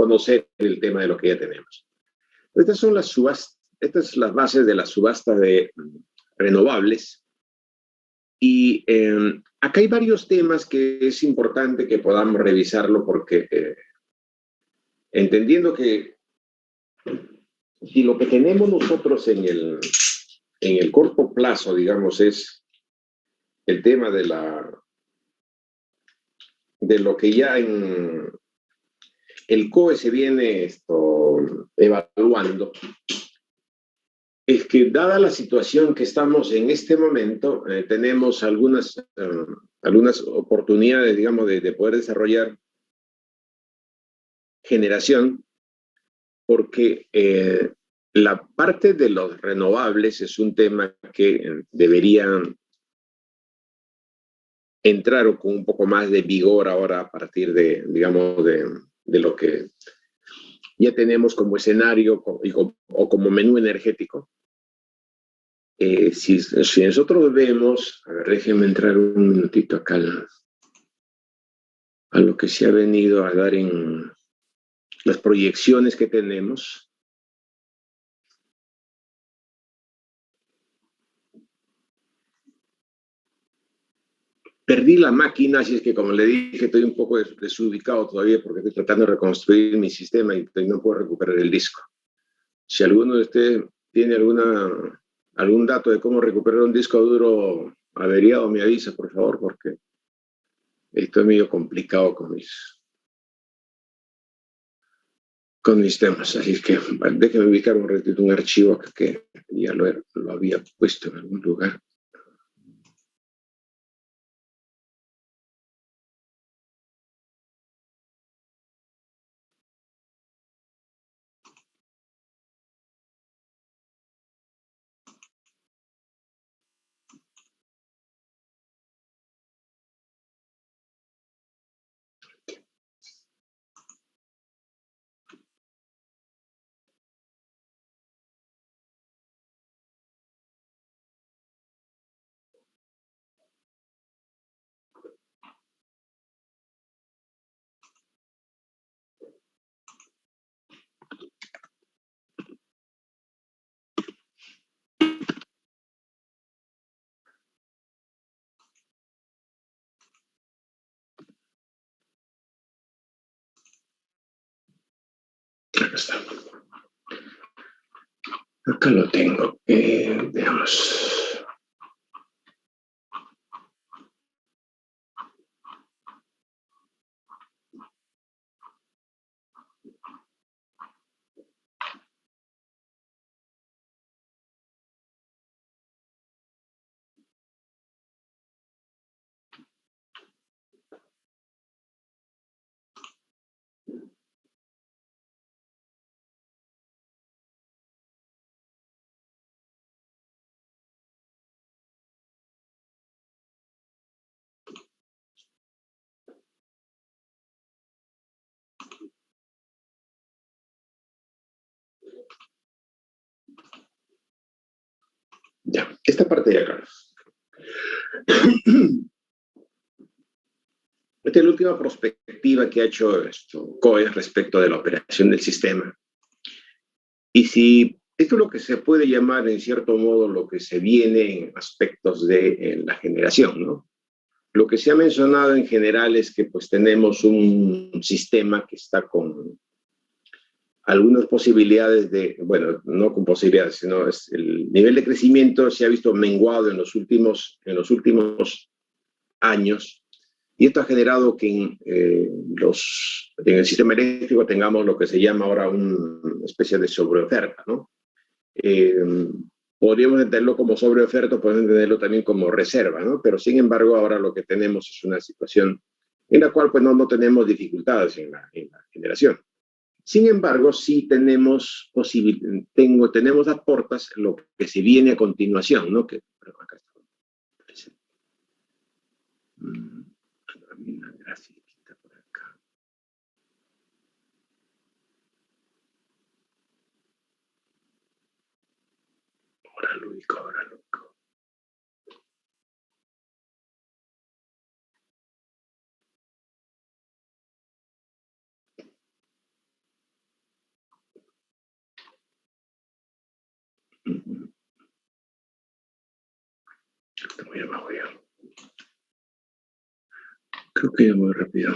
conocer el tema de lo que ya tenemos. Estas son las subastas, estas son las bases de la subasta de renovables. Y acá hay varios temas que es importante que podamos revisarlo porque entendiendo que si lo que tenemos nosotros en el corto plazo, digamos, es el tema de lo que ya en el COE se viene evaluando, es que dada la situación que estamos en este momento, tenemos algunas oportunidades, digamos, de poder desarrollar generación, porque la parte de los renovables es un tema que deberían entrar con un poco más de vigor ahora a partir de, digamos, de lo que ya tenemos como escenario o como menú energético. Si nosotros vemos, a ver, déjenme entrar un minutito acá a lo que se ha venido a dar en las proyecciones que tenemos. Perdí la máquina, así es que como le dije, estoy un poco desubicado todavía porque estoy tratando de reconstruir mi sistema y no puedo recuperar el disco. Si alguno de ustedes tiene algún dato de cómo recuperar un disco duro averiado, me avisa, por favor, porque estoy medio complicado con mis temas. Así es que déjenme ubicar un ratito un archivo acá que ya lo había puesto en algún lugar. Acá está. Acá lo tengo. Veamos. Ya, esta parte de acá. Esta es la última perspectiva que ha hecho COE respecto de la operación del sistema. Y si esto es lo que se puede llamar, en cierto modo, lo que se viene en aspectos de la generación, ¿no? Lo que se ha mencionado en general es que pues tenemos un sistema que está con algunas posibilidades bueno, no con posibilidades, sino el nivel de crecimiento se ha visto menguado en los últimos años. Y esto ha generado que en el sistema eléctrico tengamos lo que se llama ahora una especie de sobreoferta, ¿no? Podríamos entenderlo como sobreoferta, podemos entenderlo también como reserva, ¿no? Pero sin embargo, ahora lo que tenemos es una situación en la cual pues, no tenemos dificultades en la generación. Sin embargo, sí tenemos las portas, lo que se viene a continuación, ¿no? Acá está. Una grafiquita por acá. Ahora lo ubico. Está muy abajo ya. Creo que ya voy rápido.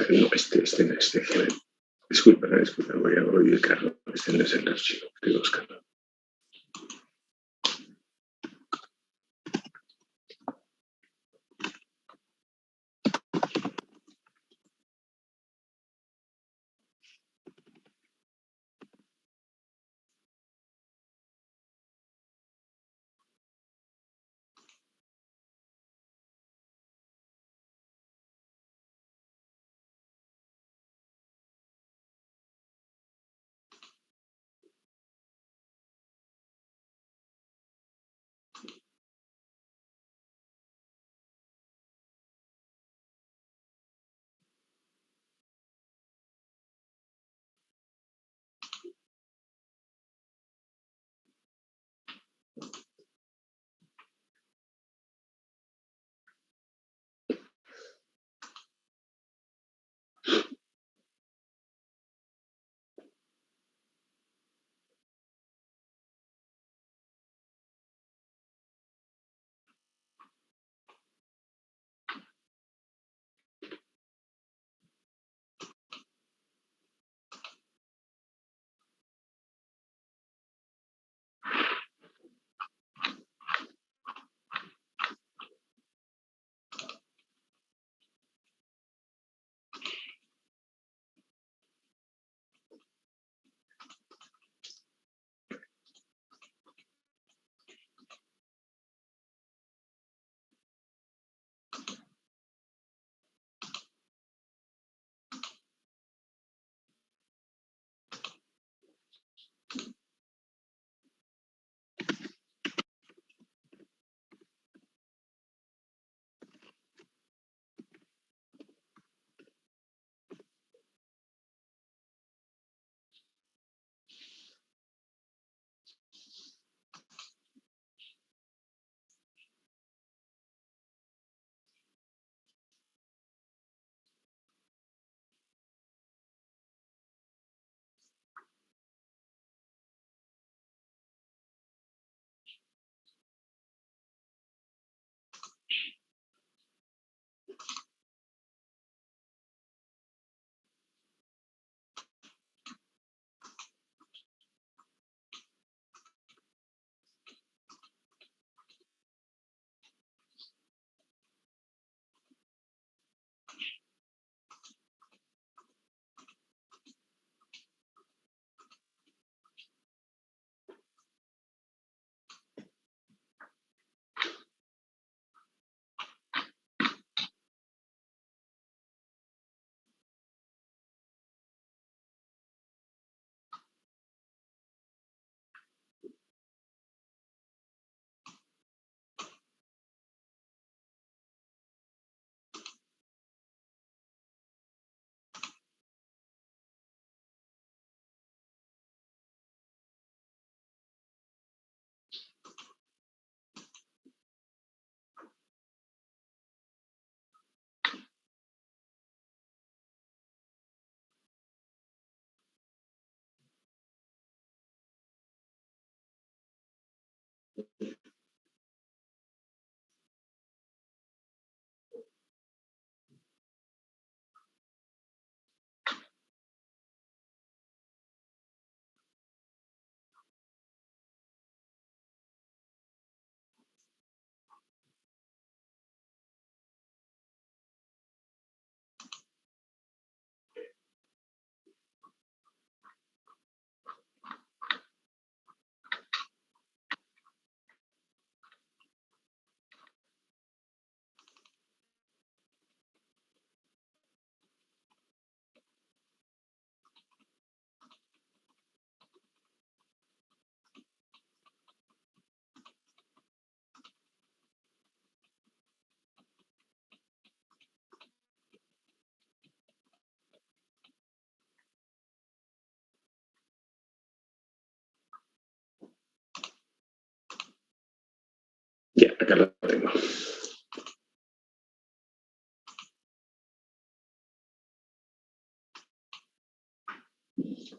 No, este. Disculpa, voy a ubicarlo. Este no es el archivo que estoy buscando.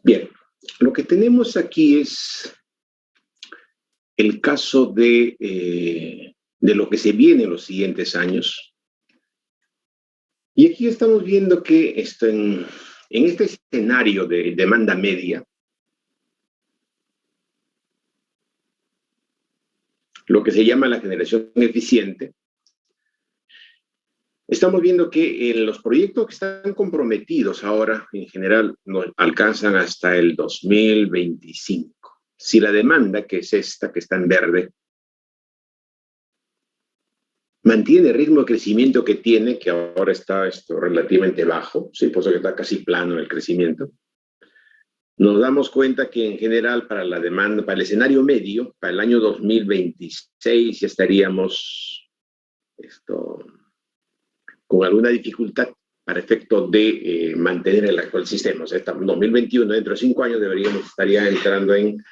Bien, lo que tenemos aquí es el caso de lo que se viene en los siguientes años. Y aquí estamos viendo que en este escenario de demanda media, lo que se llama la generación eficiente, estamos viendo que los proyectos que están comprometidos ahora, en general, no alcanzan hasta el 2025. Si la demanda, que es esta, que está en verde, mantiene el ritmo de crecimiento que tiene, que ahora está relativamente bajo, ¿sí? Por eso que está casi plano el crecimiento, nos damos cuenta que en general para la demanda, para el escenario medio, para el año 2026 ya estaríamos con alguna dificultad para efecto de mantener el actual sistema. O sea, en 2021, dentro de 5 años, estaría entrando en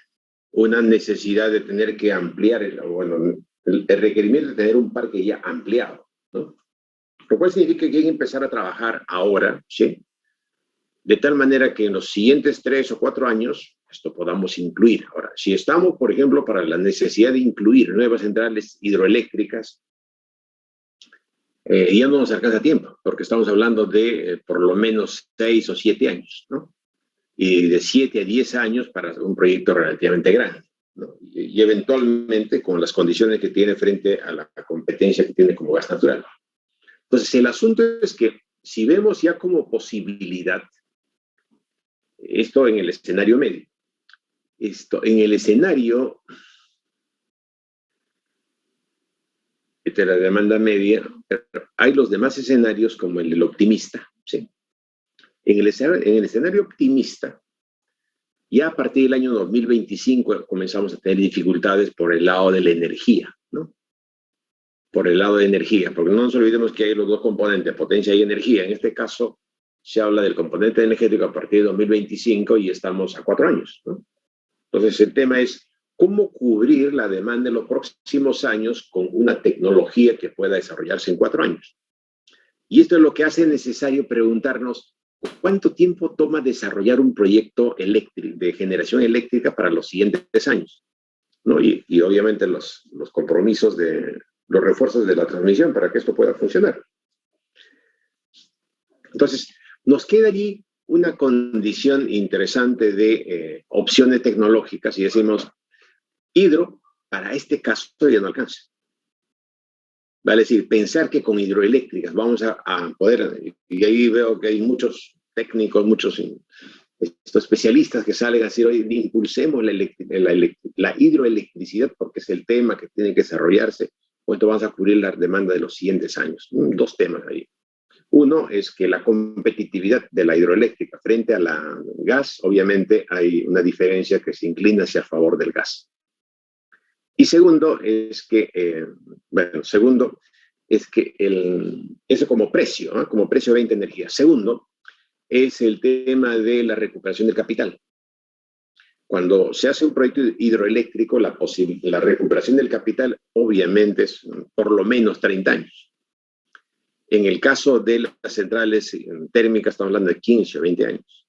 una necesidad de tener que ampliar, el requerimiento de tener un parque ya ampliado, ¿no? Lo cual significa que hay que empezar a trabajar ahora, ¿sí? De tal manera que en los siguientes 3 o 4 años esto podamos incluir. Ahora, si estamos, por ejemplo, para la necesidad de incluir nuevas centrales hidroeléctricas, ya no nos alcanza tiempo, porque estamos hablando de por lo menos 6 o 7 años, ¿no? Y de 7 a 10 años para un proyecto relativamente grande, ¿no? Y eventualmente con las condiciones que tiene frente a la competencia que tiene como gas natural. Entonces, el asunto es que si vemos ya como posibilidad esto en el escenario medio, en el escenario de la demanda media, hay los demás escenarios como el del optimista, ¿sí? En el escenario optimista, ya a partir del año 2025 comenzamos a tener dificultades por el lado de la energía, ¿no? Por el lado de energía, porque no nos olvidemos que hay los dos componentes, potencia y energía. En este caso, se habla del componente energético a partir de 2025 y estamos a 4 años, ¿no? Entonces, el tema es cómo cubrir la demanda en los próximos años con una tecnología que pueda desarrollarse en 4 años. Y esto es lo que hace necesario preguntarnos cuánto tiempo toma desarrollar un proyecto eléctrico, de generación eléctrica para los siguientes años, ¿no? Y obviamente los compromisos los refuerzos de la transmisión para que esto pueda funcionar. Entonces, nos queda allí una condición interesante de opciones tecnológicas y decimos, hidro, para este caso ya no alcanza. Vale decir, pensar que con hidroeléctricas vamos a poder, y ahí veo que hay muchos técnicos, muchos especialistas que salen a decir, oye, impulsemos la hidroelectricidad porque es el tema que tiene que desarrollarse, o entonces vamos a cubrir la demanda de los siguientes años. 2 temas ahí. Uno es que la competitividad de la hidroeléctrica frente a la gas, obviamente hay una diferencia que se inclina hacia a favor del gas. Y segundo es que, eso como precio, ¿no? Como precio de venta de energía. Segundo, es el tema de la recuperación del capital. Cuando se hace un proyecto hidroeléctrico, la recuperación del capital obviamente es por lo menos 30 años. En el caso de las centrales térmicas estamos hablando de 15 o 20 años.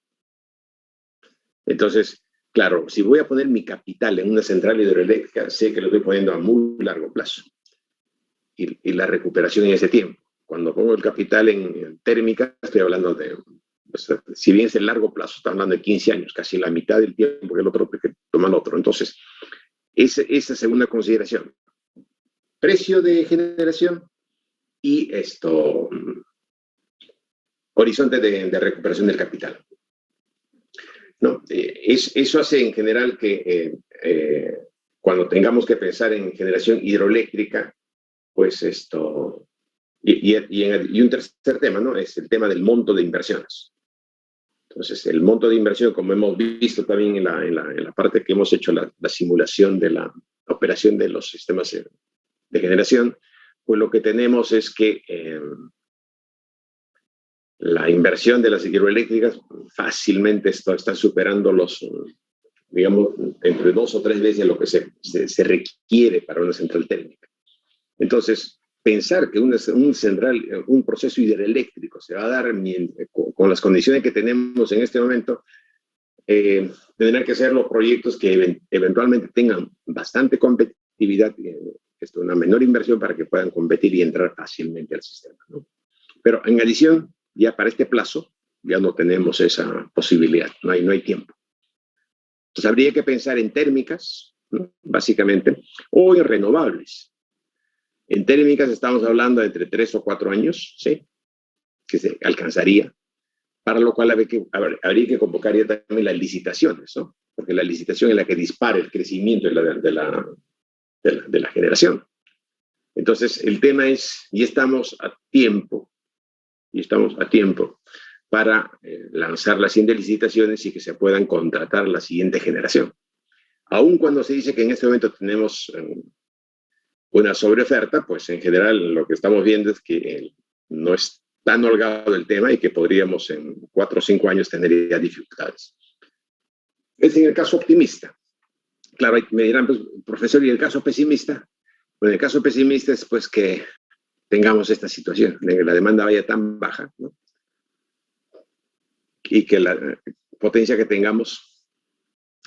Entonces, claro, si voy a poner mi capital en una central hidroeléctrica, sé que lo estoy poniendo a muy largo plazo. Y la recuperación en ese tiempo. Cuando pongo el capital en térmica, estoy hablando de, si bien es el largo plazo, está hablando de 15 años, casi la mitad del tiempo que el otro que toma el otro. Entonces, esa segunda consideración. Precio de generación y horizonte de recuperación del capital. No, eso hace en general que cuando tengamos que pensar en generación hidroeléctrica, pues y un tercer tema, ¿no? Es el tema del monto de inversiones. Entonces, el monto de inversión, como hemos visto también en la parte que hemos hecho la simulación de la operación de los sistemas de generación, pues lo que tenemos es que la inversión de las hidroeléctricas fácilmente está superando digamos, entre 2 o 3 veces lo que se requiere para una central térmica. Entonces, pensar que un proceso hidroeléctrico se va a dar con las condiciones que tenemos en este momento, tendrán que ser los proyectos que eventualmente tengan bastante competitividad, esto una menor inversión para que puedan competir y entrar fácilmente al sistema, ¿no? Pero en adición, ya para este plazo, ya no tenemos esa posibilidad, no hay tiempo. Entonces habría que pensar en térmicas, ¿no? Básicamente, o en renovables. En térmicas estamos hablando de entre 3 o 4 años, ¿sí? Que se alcanzaría, para lo cual habría que convocar ya también las licitaciones, ¿no? Porque la licitación es la que dispara el crecimiento de la generación. Entonces, el tema es, y estamos a tiempo para lanzar las siguientes licitaciones y que se puedan contratar la siguiente generación. Aun cuando se dice que en este momento tenemos una sobreoferta, pues en general lo que estamos viendo es que no es tan holgado el tema y que podríamos en 4 o 5 años tener ya dificultades. Es en el caso optimista. Claro, me dirán, pues, profesor, ¿y el caso pesimista? Bueno, el caso pesimista es pues que tengamos esta situación, de que la demanda vaya tan baja, ¿no? Y que la potencia que tengamos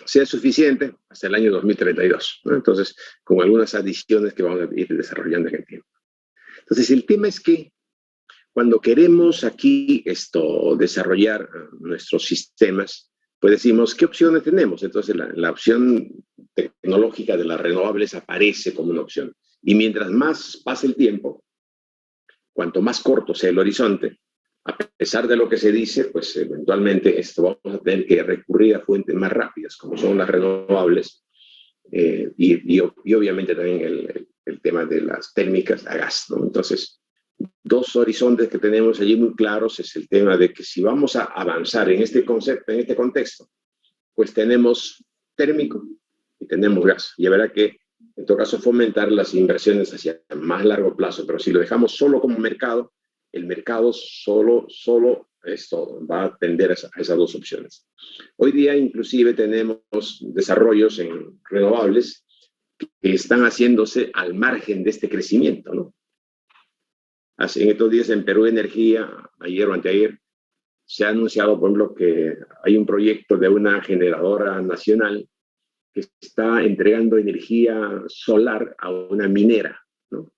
sea suficiente hasta el año 2032, ¿no? Entonces, con algunas adiciones que vamos a ir desarrollando en el tiempo. Entonces, el tema es que cuando queremos aquí desarrollar nuestros sistemas, pues decimos, ¿qué opciones tenemos? Entonces, la opción tecnológica de las renovables aparece como una opción. Y mientras más pase el tiempo, cuanto más corto sea el horizonte, a pesar de lo que se dice, pues eventualmente vamos a tener que recurrir a fuentes más rápidas, como son las renovables, y obviamente también el tema de las térmicas a gas, ¿no? Entonces, dos horizontes que tenemos allí muy claros es el tema de que si vamos a avanzar en este concepto, en este contexto, pues tenemos térmico y tenemos gas. Y habrá que, en todo caso, fomentar las inversiones hacia más largo plazo. Pero si lo dejamos solo como mercado, el mercado solo esto va a tender a esas dos opciones. Hoy día, inclusive, tenemos desarrollos en renovables que están haciéndose al margen de este crecimiento, ¿no? Así, en estos días en Perú Energía, ayer o anteayer, se ha anunciado, por ejemplo, que hay un proyecto de una generadora nacional que está entregando energía solar a una minera, ¿no?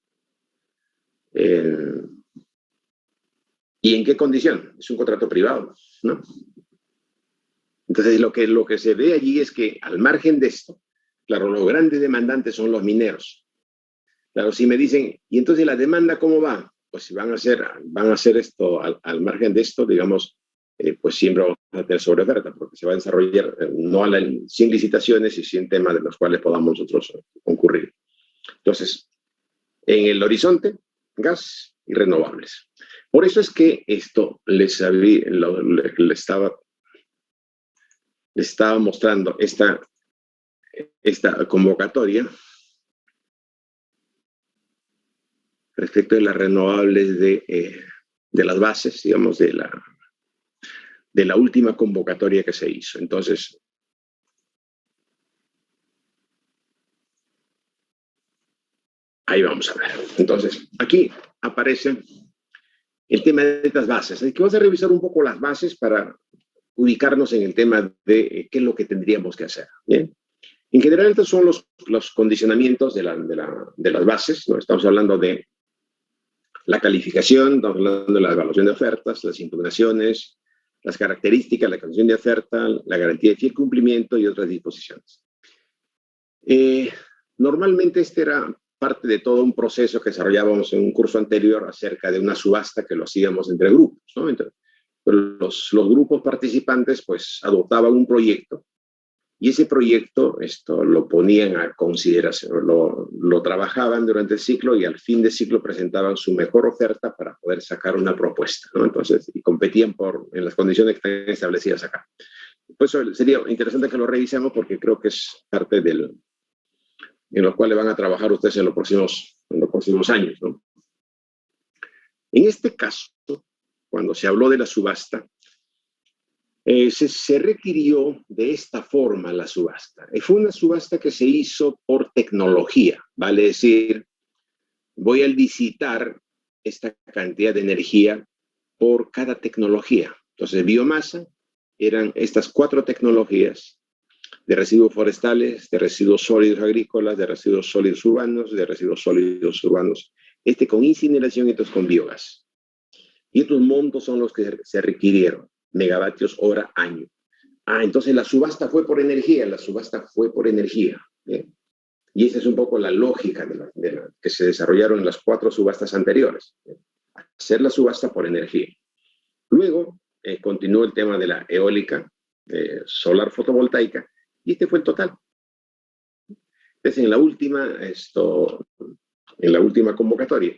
¿Y en qué condición? Es un contrato privado, ¿no? Entonces, lo que se ve allí es que al margen de esto, claro, los grandes demandantes son los mineros. Claro, si me dicen, ¿y entonces la demanda cómo va? Pues si van a hacer esto al margen de esto, digamos, pues siempre vamos a tener sobreoferta, porque se va a desarrollar sin licitaciones y sin temas de los cuales podamos nosotros concurrir. Entonces, en el horizonte, gas y renovables. Por eso es que esto le estaba mostrando esta convocatoria respecto de las renovables de las bases, digamos, de la última convocatoria que se hizo. Entonces, ahí vamos a ver. Entonces, aquí aparece el tema de estas bases. Así que vamos a revisar un poco las bases para ubicarnos en el tema de qué es lo que tendríamos que hacer. ¿Bien? En general, estos son los condicionamientos de las bases, ¿no? Estamos hablando de la calificación, estamos hablando de la evaluación de ofertas, las impugnaciones, las características, la condición de oferta, la garantía de fiel cumplimiento y otras disposiciones. Normalmente este era parte de todo un proceso que desarrollábamos en un curso anterior acerca de una subasta que lo hacíamos entre grupos, ¿no? Entonces, los grupos participantes pues adoptaban un proyecto y ese proyecto lo ponían a consideración, lo trabajaban durante el ciclo y al fin de ciclo presentaban su mejor oferta para poder sacar una propuesta, ¿no? Entonces, y competían en las condiciones que están establecidas acá. Pues sería interesante que lo revisemos porque creo que es parte en los cuales van a trabajar ustedes en los próximos años, ¿no? En este caso, cuando se habló de la subasta, se requirió de esta forma la subasta. Fue una subasta que se hizo por tecnología, vale decir, voy a licitar esta cantidad de energía por cada tecnología. Entonces, biomasa, eran estas 4 tecnologías de residuos forestales, de residuos sólidos agrícolas, de residuos sólidos urbanos, de residuos sólidos urbanos, con incineración y estos con biogás. Y estos montos son los que se requirieron, megavatios hora año. Entonces la subasta fue por energía, ¿eh? Y esa es un poco la lógica que se desarrollaron en las 4 subastas anteriores, ¿eh? Hacer la subasta por energía. Luego continuó el tema de la eólica, solar fotovoltaica, y este fue el total. Entonces, en la última convocatoria.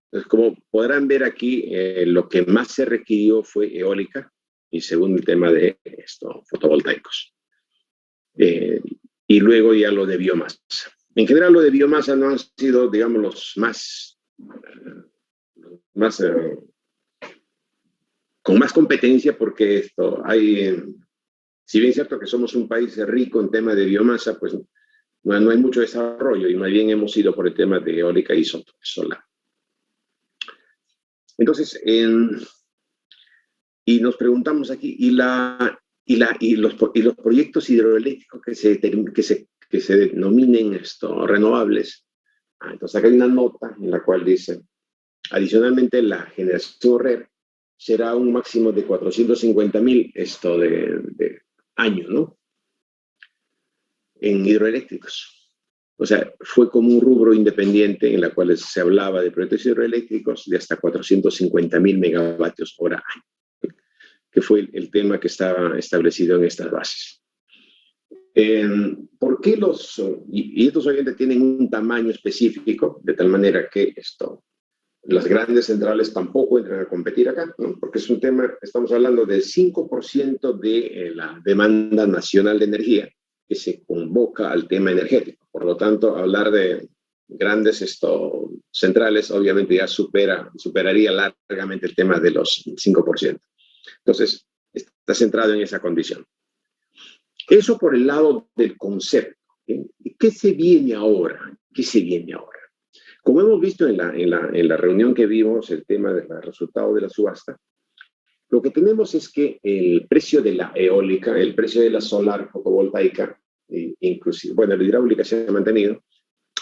Entonces, como podrán ver aquí, lo que más se requirió fue eólica, y segundo el tema de fotovoltaicos. Y luego ya lo de biomasa. En general, lo de biomasa no han sido, digamos, los con más competencia, porque si bien es cierto que somos un país rico en tema de biomasa, pues no hay mucho desarrollo, y más bien hemos ido por el tema de eólica y solar. Entonces, y nos preguntamos aquí, ¿y los proyectos hidroeléctricos que se denominen renovables? Entonces acá hay una nota en la cual dice, adicionalmente la generación RER será un máximo de 450,000 de año, ¿no? En hidroeléctricos. O sea, fue como un rubro independiente en la cual se hablaba de proyectos hidroeléctricos de hasta 450,000 megavatios hora año, que fue el tema que estaba establecido en estas bases. ¿Por qué y estos obviamente tienen un tamaño específico, de tal manera que las grandes centrales tampoco entran a competir acá, ¿no? Porque es un tema, estamos hablando del 5% de la demanda nacional de energía que se convoca al tema energético. Por lo tanto, hablar de grandes centrales obviamente ya superaría largamente el tema de los 5%. Entonces, está centrado en esa condición. Eso por el lado del concepto. ¿Qué se viene ahora? Como hemos visto en la reunión que vimos, el tema del resultado de la subasta, lo que tenemos es que el precio de la eólica, el precio de la solar fotovoltaica, inclusive, bueno, la hidráulica se ha mantenido,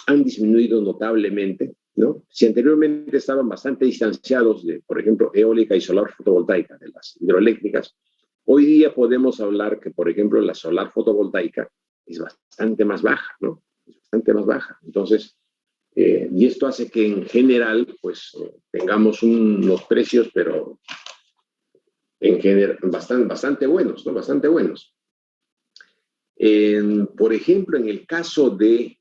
han disminuido notablemente, ¿no? Si anteriormente estaban bastante distanciados de, por ejemplo, eólica y solar fotovoltaica, de las hidroeléctricas, hoy día podemos hablar que, por ejemplo, la solar fotovoltaica es bastante más baja, ¿no? Es bastante más baja. Entonces, y esto hace que en general, pues, tengamos unos precios, pero en general bastante buenos, ¿no? Bastante buenos. Por ejemplo, en el caso de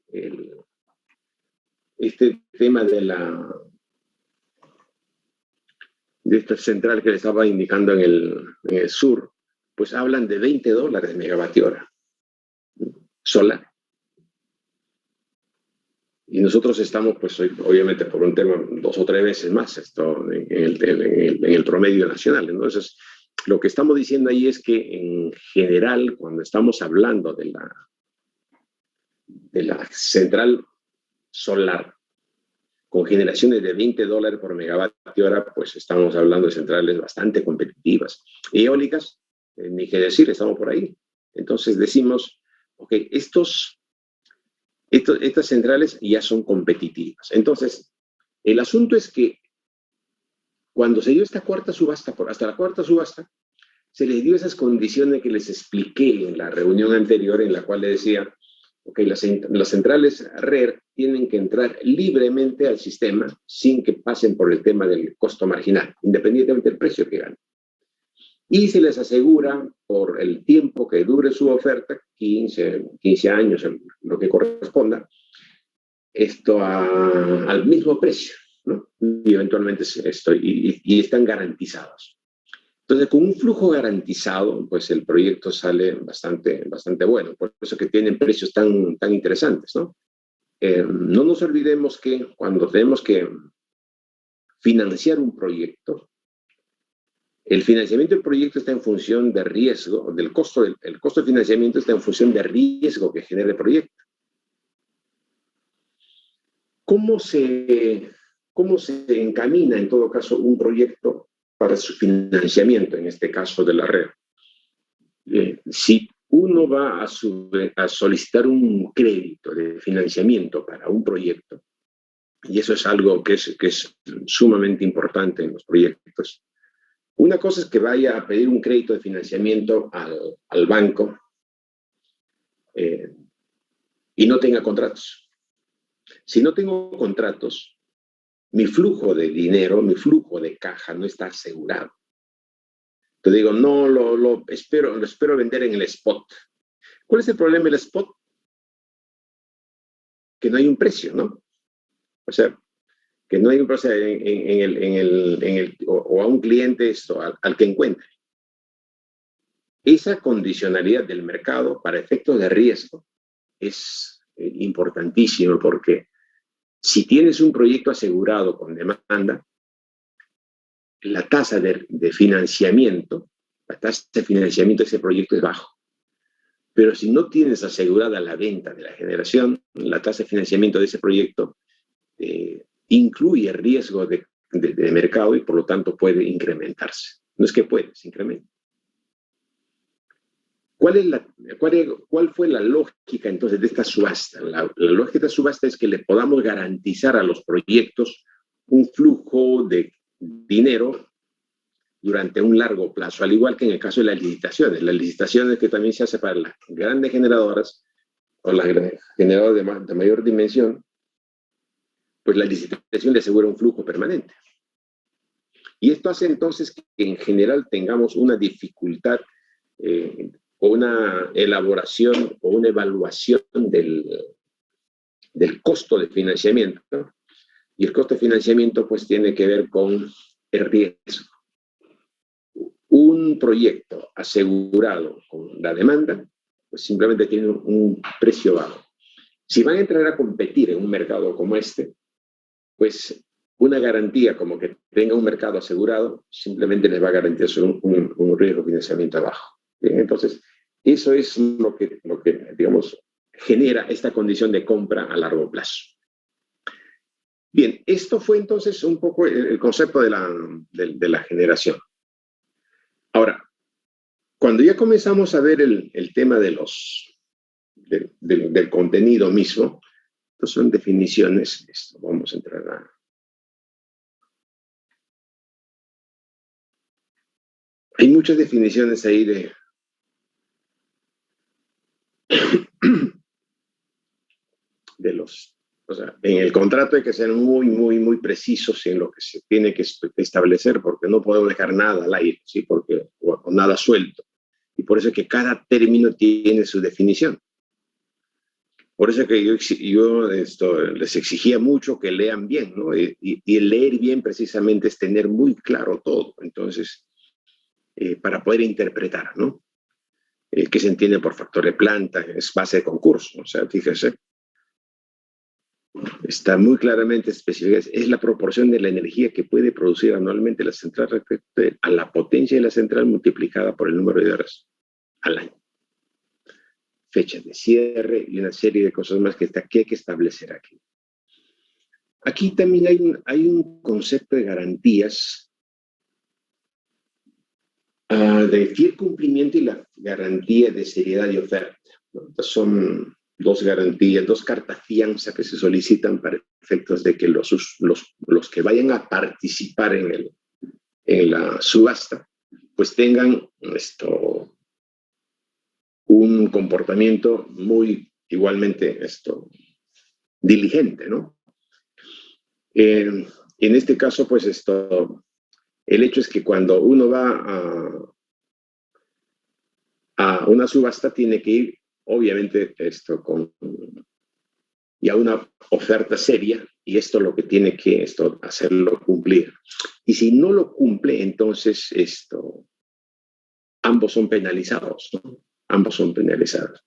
este tema de esta central que les estaba indicando en el sur, pues hablan de $20 megavatio hora solar. Y nosotros estamos, pues obviamente por un tema 2 o 3 veces más en el promedio nacional. Entonces, lo que estamos diciendo ahí es que en general, cuando estamos hablando de la central solar con generaciones de $20 por megavatio hora, pues estamos hablando de centrales bastante competitivas. Y eólicas, ni qué decir, estamos por ahí. Entonces decimos, ok, estas centrales ya son competitivas. Entonces, el asunto es que cuando se dio esta cuarta subasta, hasta la cuarta subasta, se les dio esas condiciones que les expliqué en la reunión anterior, en la cual les decía, ok, las centrales RER tienen que entrar libremente al sistema sin que pasen por el tema del costo marginal, independientemente del precio que ganen. Y se les asegura por el tiempo que dure su oferta, 15 años, lo que corresponda, al mismo precio, ¿no? Y eventualmente y están garantizados. Entonces, con un flujo garantizado, pues el proyecto sale bastante bueno. Por eso que tienen precios tan interesantes, ¿no? No nos olvidemos que cuando tenemos que financiar un proyecto, el financiamiento del proyecto está en función de riesgo, el costo de financiamiento está en función de riesgo que genere el proyecto. ¿Cómo se encamina, en todo caso, un proyecto para su financiamiento, en este caso de la red? Si uno va a solicitar un crédito de financiamiento para un proyecto, y eso es algo que es sumamente importante en los proyectos, una cosa es que vaya a pedir un crédito de financiamiento al banco y no tenga contratos. Si no tengo contratos, mi flujo de dinero, mi flujo de caja no está asegurado. Te digo, no, lo espero vender en el spot. ¿Cuál es el problema del spot? Que no hay un precio, ¿no? O sea, que no hay un precio o a un cliente esto, al que encuentre. Esa condicionalidad del mercado para efectos de riesgo es importantísimo porque si tienes un proyecto asegurado con demanda, la tasa de financiamiento, la tasa de financiamiento de ese proyecto es bajo. Pero si no tienes asegurada la venta de la generación, la tasa de financiamiento de ese proyecto incluye riesgo de mercado y por lo tanto puede incrementarse. No es que puede, se incrementa. ¿Cuál fue la lógica entonces de esta subasta? La lógica de esta subasta es que le podamos garantizar a los proyectos un flujo de dinero durante un largo plazo, al igual que en el caso de las licitaciones que también se hace para las grandes generadoras o las generadoras de mayor dimensión, pues la licitación le asegura un flujo permanente. Y esto hace entonces que en general tengamos una dificultad o una elaboración o una evaluación del costo de financiamiento, ¿no? Y el costo de financiamiento pues tiene que ver con el riesgo. Un proyecto asegurado con la demanda, pues simplemente tiene un precio bajo. Si van a entrar a competir en un mercado como este, pues una garantía como que tenga un mercado asegurado simplemente les va a garantizar un riesgo de financiamiento bajo. Bien, entonces, eso es lo que, digamos, genera esta condición de compra a largo plazo. Bien, esto fue entonces un poco el concepto de la generación. Ahora, cuando ya comenzamos a ver el tema del contenido mismo, pues son definiciones, vamos a entrar a... Hay muchas definiciones ahí o sea, en el contrato hay que ser muy, muy, muy precisos en lo que se tiene que establecer, porque no podemos dejar nada al aire, ¿sí? O nada suelto. Y por eso es que cada término tiene su definición. Por eso es que yo les exigía mucho que lean bien, ¿no? Y el leer bien precisamente es tener muy claro todo. Entonces, para poder interpretar, ¿no? ¿Qué se entiende por factor de planta? Es base de concurso. O sea, fíjese, está muy claramente especificado. Es la proporción de la energía que puede producir anualmente la central respecto a la potencia de la central multiplicada por el número de horas al año. Fecha de cierre y una serie de cosas más que hay que establecer aquí. Aquí también hay un concepto de garantías de fiel cumplimiento y la garantía de seriedad de oferta, ¿no? Son dos garantías, dos cartas fianza que se solicitan para efectos de que los que vayan a participar en la subasta, pues tengan un comportamiento muy igualmente diligente, ¿no? En este caso, pues el hecho es que cuando uno va a una subasta tiene que ir, obviamente, con ya una oferta seria y esto lo que tiene que hacerlo cumplir. Y si no lo cumple, entonces ambos son penalizados, ¿no? Ambos son penalizados.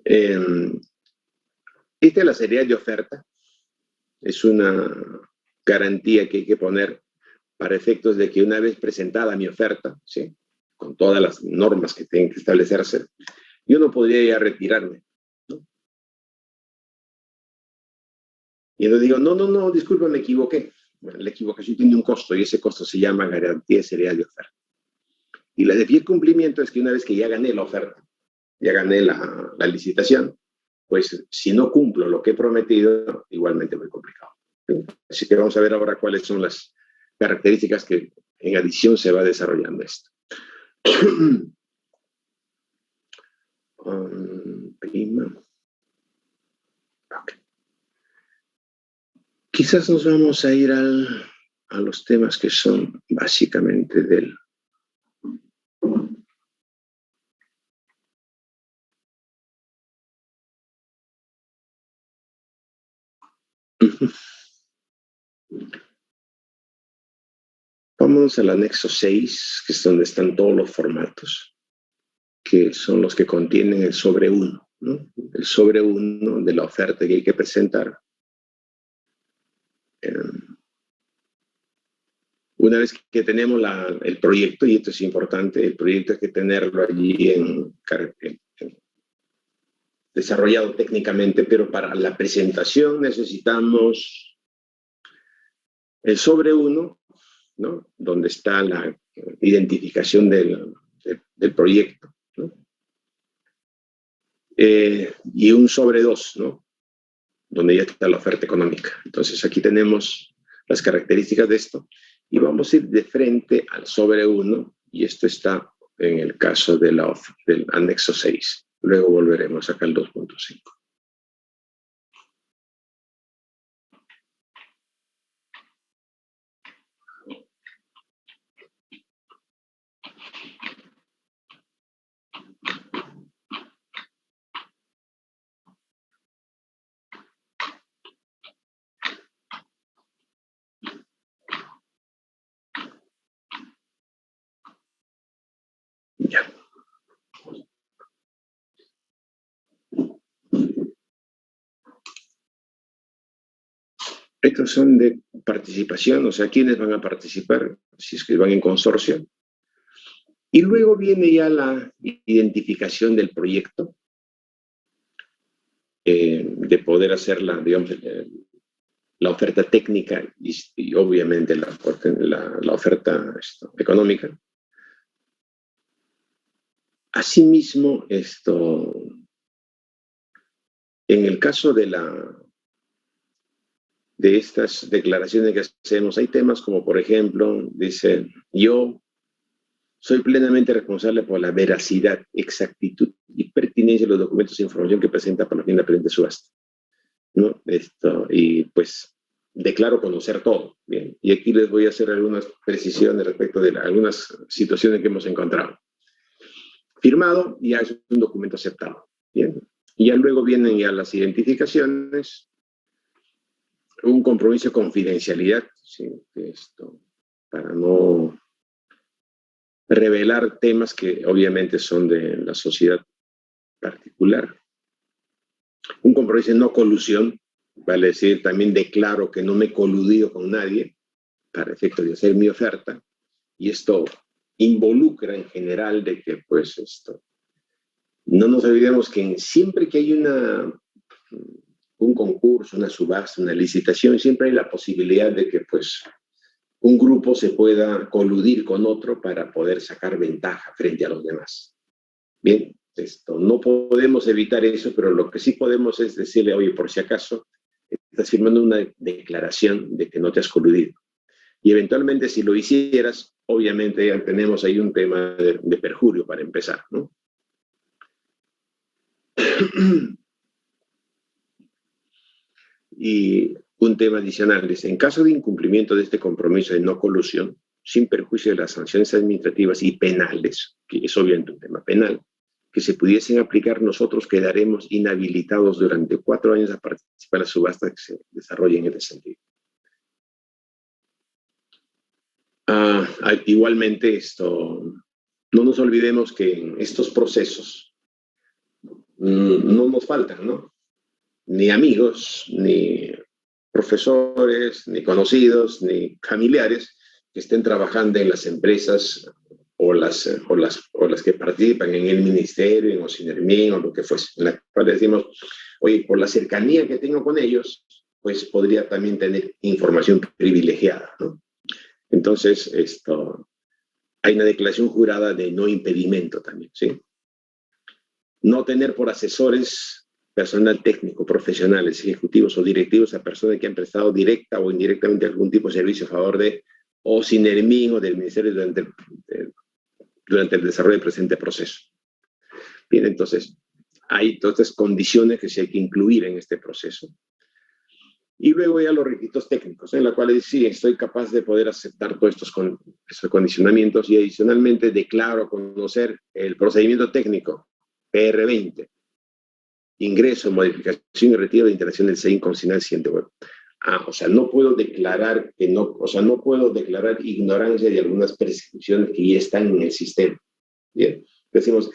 Esta es la seriedad de oferta. Es una garantía que hay que poner para efectos de que una vez presentada mi oferta, ¿sí?, con todas las normas que tienen que establecerse, yo no podría ya retirarme, ¿no? Y entonces digo, no, disculpa, me equivoqué. Bueno, la equivocación tiene un costo y ese costo se llama garantía de seriedad de oferta. Y la de cumplimiento es que una vez que ya gané la oferta, ya gané la licitación, pues si no cumplo lo que he prometido, igualmente muy complicado. Así que vamos a ver ahora cuáles son las características que en adición se va desarrollando esto. Prima. Okay. Quizás nos vamos a ir a los temas que son básicamente del... Vámonos al anexo 6, que es donde están todos los formatos, que son los que contienen el sobre 1, ¿no? El sobre 1 de la oferta que hay que presentar. Una vez que tenemos el proyecto, y esto es importante, el proyecto hay que tenerlo allí desarrollado técnicamente, pero para la presentación necesitamos el sobre 1, ¿no? Donde está la identificación del proyecto, ¿no? Y un sobre 2, ¿no? Donde ya está la oferta económica. Entonces aquí tenemos las características de esto y vamos a ir de frente al sobre 1 y esto está en el caso del anexo 6. Luego volveremos acá al 2.5. Ya. Estos son de participación, o sea, quiénes van a participar, si es que van en consorcio. Y luego viene ya la identificación del proyecto, de poder hacer digamos, la oferta técnica y obviamente la oferta económica. Asimismo, en el caso de estas declaraciones que hacemos, hay temas como, por ejemplo, dice, yo soy plenamente responsable por la veracidad, exactitud y pertinencia de los documentos e información que presenta para la fin de la presente subasta, ¿no? Y pues declaro conocer todo. Bien. Y aquí les voy a hacer algunas precisiones respecto de algunas situaciones que hemos encontrado. Firmado, ya es un documento aceptado. Bien. Y ya luego vienen ya las identificaciones, un compromiso de confidencialidad, ¿sí? Para no revelar temas que obviamente son de la sociedad particular. Un compromiso de no colusión, vale decir, también declaro que no me he coludido con nadie para efecto de hacer mi oferta, y esto involucra en general de que, pues, no nos olvidemos que siempre que hay un concurso, una subasta, una licitación, siempre hay la posibilidad de que, pues, un grupo se pueda coludir con otro para poder sacar ventaja frente a los demás. Bien, no podemos evitar eso, pero lo que sí podemos es decirle, oye, por si acaso, estás firmando una declaración de que no te has coludido. Y eventualmente, si lo hicieras, obviamente ya tenemos ahí un tema de perjurio para empezar, ¿no? Y un tema adicional es, en caso de incumplimiento de este compromiso de no colusión, sin perjuicio de las sanciones administrativas y penales, que es obviamente un tema penal, que se pudiesen aplicar, nosotros quedaremos inhabilitados durante 4 años a participar en las subastas que se desarrollen en ese sentido. Igualmente, no nos olvidemos que en estos procesos no nos faltan, ¿no? Ni amigos, ni profesores, ni conocidos, ni familiares que estén trabajando en las empresas o las que participan en el ministerio, en Ocinermin o lo que fuese. En la cual decimos, oye, por la cercanía que tengo con ellos, pues podría también tener información privilegiada, ¿no? Entonces, hay una declaración jurada de no impedimento también, ¿sí? No tener por asesores personal técnico, profesionales, ejecutivos o directivos a personas que han prestado directa o indirectamente algún tipo de servicio a favor de o Sinermin o del Ministerio durante el desarrollo del presente proceso. Bien, entonces, hay todas estas condiciones que se hay que incluir en este proceso. Y luego ya los requisitos técnicos, en la cual sí, estoy capaz de poder aceptar todos estos condicionamientos y adicionalmente declaro conocer el procedimiento técnico PR20, ingreso, modificación y retiro de interacción del SEIN con señal siguiente web. O sea, no puedo declarar que no, o sea, no puedo declarar ignorancia de algunas prescripciones que ya están en el sistema. Bien, decimos,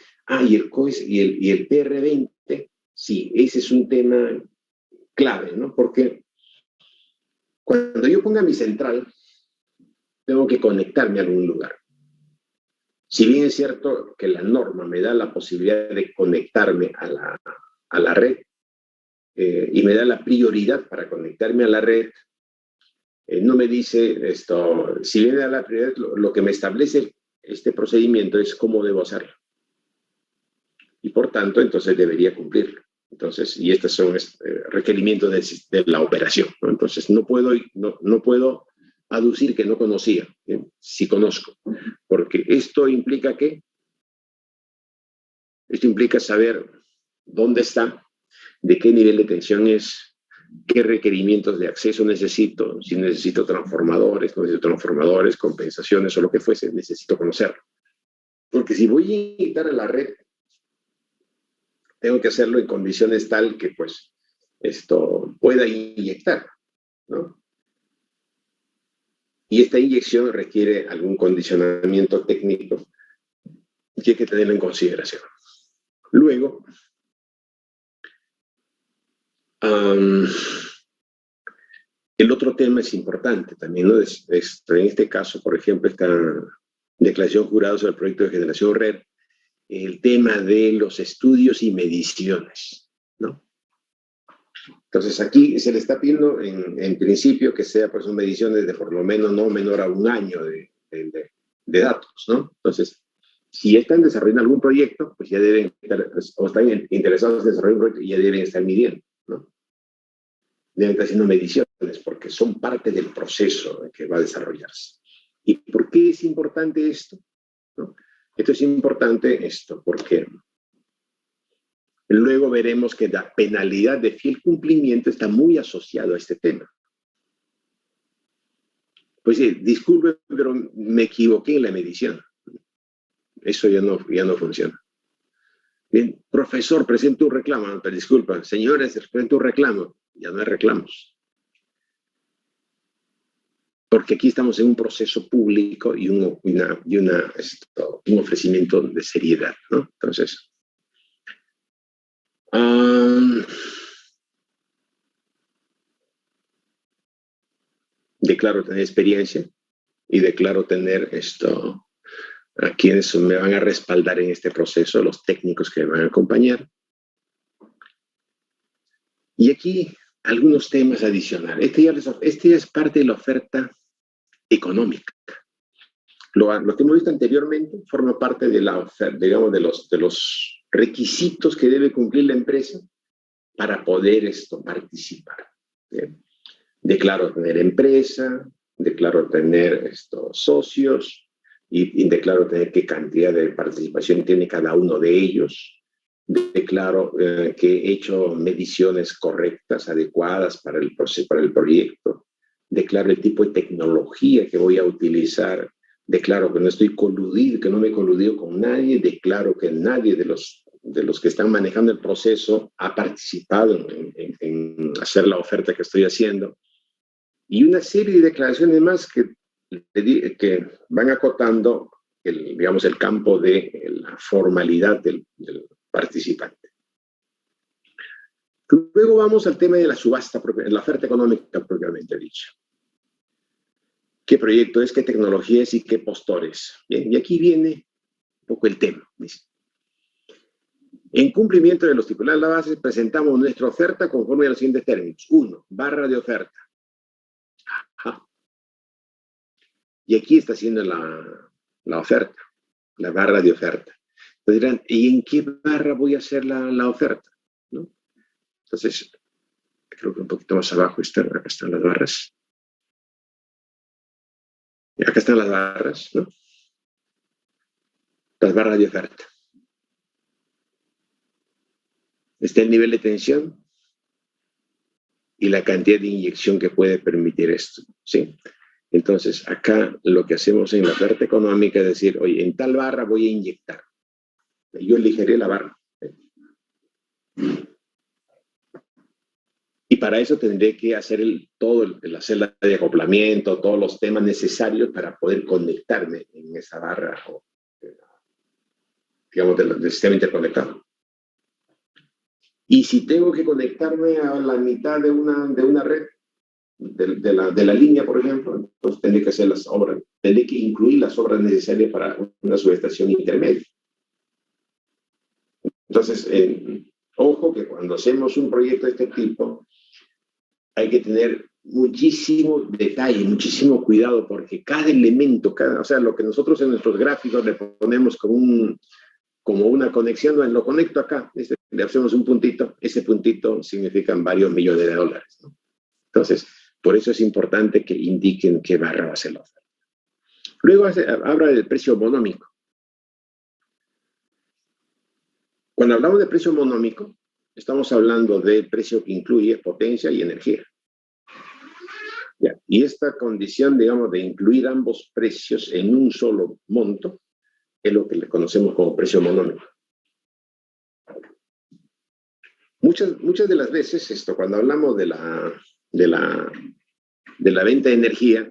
y el COIS y el PR20, sí, ese es un tema clave, ¿no? Porque cuando yo ponga mi central, tengo que conectarme a algún lugar. Si bien es cierto que la norma me da la posibilidad de conectarme a la red y me da la prioridad para conectarme a la red, no me dice esto, si bien me da la prioridad, lo que me establece este procedimiento es cómo debo hacerlo. Y por tanto, entonces debería cumplirlo. Entonces, y estos son requerimientos de la operación, ¿no? Entonces, no puedo aducir que no conocía, sí conozco, porque esto implica que, esto implica saber dónde está, de qué nivel de tensión es, qué requerimientos de acceso necesito, si necesito transformadores, compensaciones o lo que fuese, necesito conocerlo. Porque si voy a inyectar a la red, tengo que hacerlo en condiciones tal que pues esto pueda inyectar, ¿no? Y esta inyección requiere algún condicionamiento técnico que hay que tenerlo en consideración. Luego, el otro tema es importante también, ¿no? En este caso, por ejemplo, esta declaración jurada sobre el proyecto de generación red, el tema de los estudios y mediciones, ¿no? Entonces aquí se le está pidiendo en principio que sea pues mediciones de por lo menos no menor a un año de datos, ¿no? Entonces, si están desarrollando algún proyecto, pues ya deben estar, o están interesados en desarrollar un proyecto, ya deben estar midiendo, ¿no? Deben estar haciendo mediciones porque son parte del proceso que va a desarrollarse. ¿Y por qué es importante esto? ¿No? Esto es importante porque luego veremos que la penalidad de fiel cumplimiento está muy asociado a este tema. Pues sí, disculpe, pero me equivoqué en la medición. Eso ya no funciona. Bien, profesor, presente un reclamo. Pero disculpa, señores, presente un reclamo. Ya no hay reclamos. Porque aquí estamos en un proceso público y un ofrecimiento de seriedad, ¿no? Entonces, declaro tener experiencia y declaro tener a quienes me van a respaldar en este proceso, los técnicos que me van a acompañar. Y aquí algunos temas adicionales. Este ya es parte de la oferta económica. Lo que hemos visto anteriormente forma parte de la oferta, digamos, de los requisitos que debe cumplir la empresa para poder participar. ¿Bien? Declaro tener empresa, declaro tener socios y declaro tener qué cantidad de participación tiene cada uno de ellos. Declaro que he hecho mediciones correctas, adecuadas para el proyecto. Declaro el tipo de tecnología que voy a utilizar. Declaro que no estoy coludido, que no me he coludido con nadie. Declaro que nadie de los que están manejando el proceso ha participado en hacer la oferta que estoy haciendo. Y una serie de declaraciones más que van acotando digamos, el campo de la formalidad del participante. Luego vamos al tema de la subasta, la oferta económica propiamente dicha. ¿Qué proyecto es, qué tecnología es y qué postores? Bien, y aquí viene un poco el tema. Dice, en cumplimiento de los titulares de la base, presentamos nuestra oferta conforme a los siguientes términos. 1. Barra de oferta. Ajá. Y aquí está haciendo la oferta, la barra de oferta. Entonces dirán, ¿y en qué barra voy a hacer la oferta? ¿No? Entonces, creo que un poquito más abajo acá están las barras. Acá están las barras, ¿no? Las barras de oferta. Está el nivel de tensión y la cantidad de inyección que puede permitir esto, ¿sí? Entonces, acá lo que hacemos en la oferta económica es decir, oye, en tal barra voy a inyectar. Yo elegiré la barra. Y para eso tendré que hacer la celda de acoplamiento, todos los temas necesarios para poder conectarme en esa barra, o, digamos, del sistema interconectado. Y si tengo que conectarme a la mitad de una red, de la línea, por ejemplo, entonces tendré que hacer las obras, tendré que incluir las obras necesarias para una subestación intermedia. Entonces, ojo que cuando hacemos un proyecto de este tipo, hay que tener muchísimo detalle, muchísimo cuidado, porque cada elemento, o sea, lo que nosotros en nuestros gráficos le ponemos como una conexión, lo conecto acá, le hacemos un puntito, ese puntito significan varios millones de dólares, ¿no? Entonces, por eso es importante que indiquen qué barra va a ser la oferta. Luego habla del precio monómico. Cuando hablamos de precio monómico, estamos hablando del precio que incluye potencia y energía. ¿Ya? Y esta condición, digamos, de incluir ambos precios en un solo monto, es lo que le conocemos como precio monómico. Muchas de las veces, cuando hablamos de la venta de energía,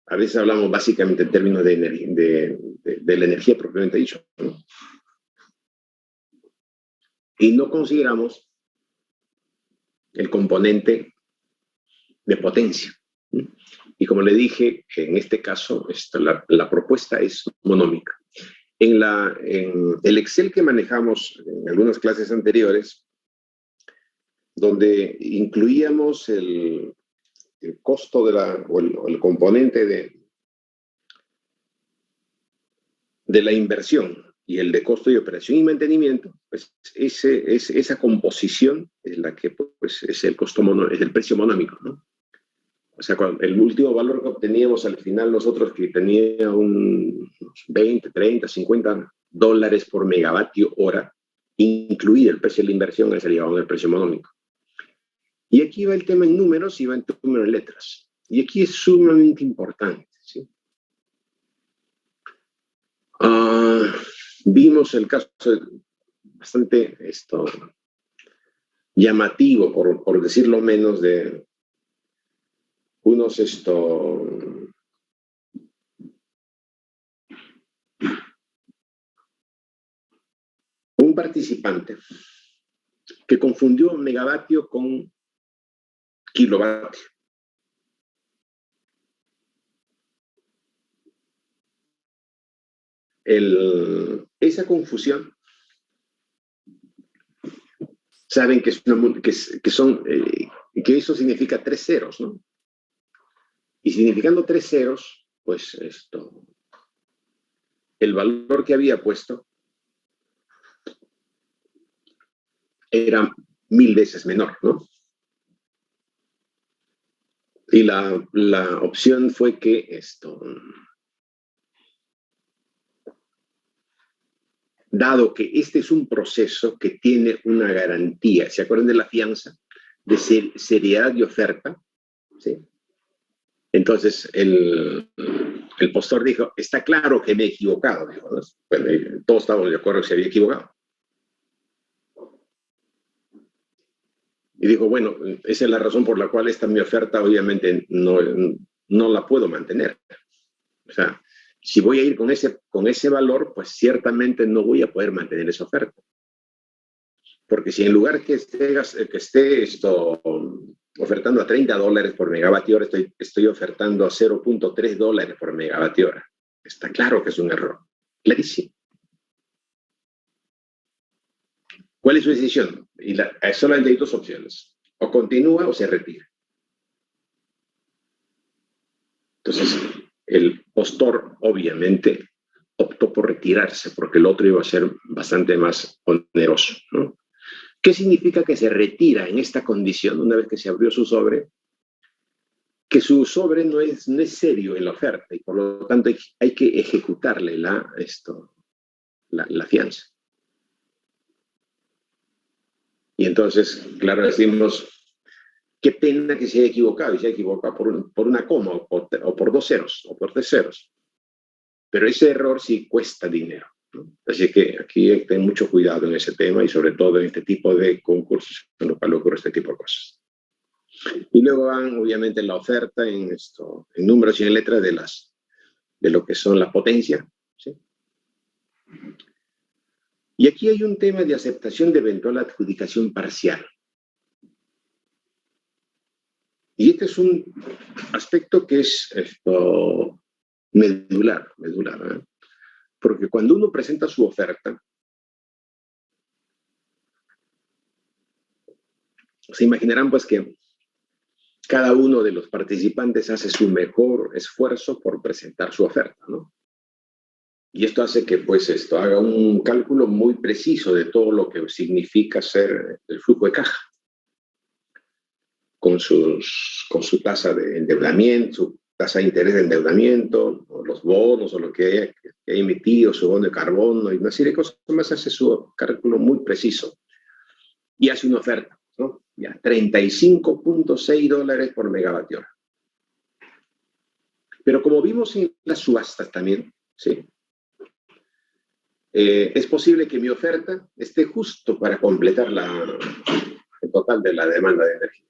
a veces hablamos básicamente en términos de la energía propiamente dicho, ¿no? Y no consideramos el componente de potencia. Y como le dije, en este caso, la propuesta es monómica. En el Excel que manejamos en algunas clases anteriores, donde incluíamos el costo o el componente de la inversión y el de costo de operación y mantenimiento, pues esa composición es la que pues, es el precio monómico, ¿no? O sea, el último valor que obteníamos al final nosotros, que tenía unos 20, 30, 50 dólares por megavatio hora, incluido el precio de la inversión, ese le llamamos el precio monómico. Y aquí va el tema en números y va en números en letras. Y aquí es sumamente importante, ¿sí? Vimos el caso bastante llamativo, por decirlo menos, de unos un participante que confundió megavatio con kilovatio. Esa confusión, saben que eso significa 3 ceros, ¿no? Y significando 3 ceros, pues el valor que había puesto era 1000 veces menor, ¿no? Y la opción fue que dado que este es un proceso que tiene una garantía, ¿se acuerdan de la fianza? De seriedad de oferta, ¿sí? Entonces el postor dijo, está claro que me he equivocado, dijo, ¿no? Bueno, todos estábamos de acuerdo que se había equivocado. Y dijo, bueno, esa es la razón por la cual mi oferta obviamente no la puedo mantener. O sea, si voy a ir con ese valor, pues ciertamente no voy a poder mantener esa oferta. Porque si en lugar que esté ofertando a 30 dólares por megavatio hora, estoy ofertando a 0.3 dólares por megavatio hora. Está claro que es un error. Clarísimo. ¿Cuál es su decisión? Solamente hay 2 opciones. O continúa o se retira. Entonces, el postor, obviamente, optó por retirarse porque el otro iba a ser bastante más oneroso, ¿no? ¿Qué significa que se retira en esta condición una vez que se abrió su sobre? Que su sobre no es serio en la oferta y por lo tanto hay que ejecutarle la fianza. Y entonces, claro, decimos, qué pena que se haya equivocado, y se haya equivocado por una coma o por 2 ceros o por 3 ceros. Pero ese error sí cuesta dinero, ¿no? Así que aquí hay que tener mucho cuidado en ese tema y sobre todo en este tipo de concursos en los cuales ocurre este tipo de cosas. Y luego van, obviamente, la oferta en números y en letras de lo que son la potencia, ¿sí? Y aquí hay un tema de aceptación de eventual adjudicación parcial. Y este es un aspecto que es medular, ¿eh? Porque cuando uno presenta su oferta, se imaginarán pues que cada uno de los participantes hace su mejor esfuerzo por presentar su oferta, ¿no? Y esto hace que pues haga un cálculo muy preciso de todo lo que significa ser el flujo de caja, con su tasa de endeudamiento, su tasa de interés de endeudamiento, o los bonos, o lo que haya emitido, su bono de carbono, y una serie de cosas más, hace su cálculo muy preciso. Y hace una oferta, ¿no? Ya, $35.6 por megavatio hora. Pero como vimos en las subastas también, ¿sí? Es posible que mi oferta esté justo para completar el total de la demanda de energía.